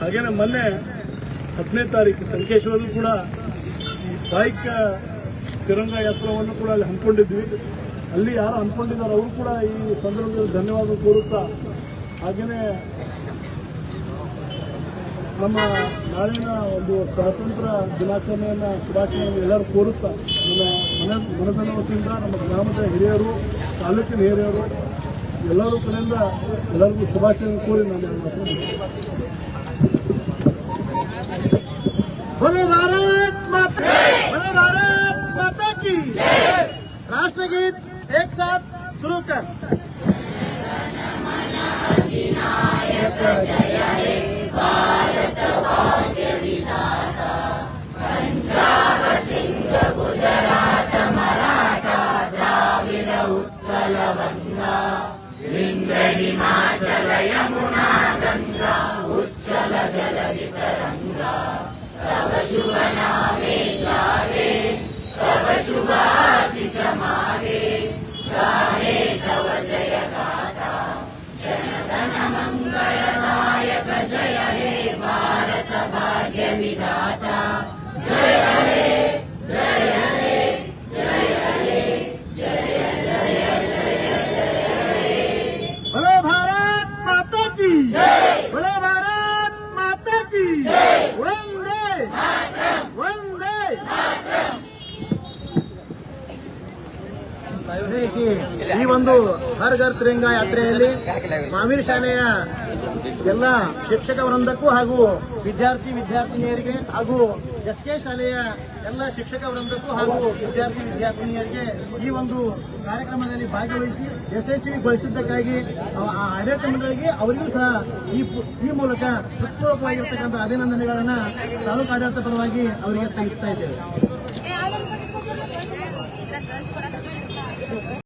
ಹಾಗೇನೆ ಮೊನ್ನೆ 15ನೇ ತಾರೀಕು ಸಂಕೇಶ್ವರಲ್ಲೂ ಕೂಡ ಈ ಬೈಕ್ ತಿರಂಗ ಯಾತ್ರವನ್ನು ಕೂಡ ಅಲ್ಲಿ ಹಮ್ಮಿಕೊಂಡಿದ್ವಿ. ಅಲ್ಲಿ ಯಾರು ಹಮ್ಮಿಕೊಂಡಿದ್ದಾರೆ ಅವರು ಕೂಡ ಈ ಸಂದರ್ಭದಲ್ಲಿ ಧನ್ಯವಾದ ಕೋರುತ್ತಾ, ಹಾಗೆಯೇ ನಮ್ಮ ನಾಳಿನ ಒಂದು ಸ್ವಾತಂತ್ರ್ಯ ದಿನಾಚರಣೆಯನ್ನು ಶುಭಾಶಯವನ್ನು ಎಲ್ಲರೂ ಕೋರುತ್ತಾ, ನಮ್ಮ ಮನದ ವತಿಯಿಂದ ನಮ್ಮ ಗ್ರಾಮದ ಹಿರಿಯರು, ತಾಲೂಕಿನ ಹಿರಿಯರು ಎಲ್ಲರೂ ಕಡೆಯಿಂದ ಎಲ್ಲರಿಗೂ ಶುಭಾಶಯ ಕೋರಿ ನಾನು राष्ट्रगीत एक साथ शुरू कर। नायक जय हे भारत भाग्य विधाता, पंजाब सिंध गुजरात मराठा द्राविड उत्कल बंगा, विंध्य हिमाचल यमुना गंगा उच्चल जलधि तरंगा, तव शुभ नामे जागे तव शुभ आशीष मागे, गाहे तव जय गाथा जनगण मंगलदायक जय हे भारत भाग्य विधाता, जय हे जय हे जय हे जय जय जय जय हे। बोलो भारत माता की जय, बोलो भारत माता की जय, वंदे मातरम वंदे मातरम। ಈ ಒಂದು ಹರ್ ಘರ್ ತಿರಂಗ ಯಾತ್ರೆಯಲ್ಲಿ ಮಾಮೀರ್ ಶಾಲೆಯ ಎಲ್ಲ ಶಿಕ್ಷಕ ವೃಂದಕ್ಕೂ ಹಾಗೂ ವಿದ್ಯಾರ್ಥಿನಿಯರಿಗೆ ಹಾಗೂ ಎಸ್ಕೆ ಶಾಲೆಯ ಎಲ್ಲ ಶಿಕ್ಷಕ ವೃಂದಕ್ಕೂ ಹಾಗೂ ವಿದ್ಯಾರ್ಥಿನಿಯರಿಗೆ ಈ ಒಂದು ಕಾರ್ಯಕ್ರಮದಲ್ಲಿ ಭಾಗವಹಿಸಿ ಯಶಸ್ವಿಗೊಳಿಸಿದ್ದಕ್ಕಾಗಿ ಆಡಳಿತ ಮಂಡಳಿಗೆ ಅವರಿಗೂ ಸಹ ಈ ಮೂಲಕ ಹೃತ್ಪೂರ್ವಕವಾಗಿರ್ತಕ್ಕಂಥ ಅಭಿನಂದನೆಗಳನ್ನು ತಾಲೂಕು ಆಡಳಿತ ಪರವಾಗಿ ಅವರಿಗೆ ಸಲ್ಲಿಸ್ತಾ ಇದ್ದೇವೆ.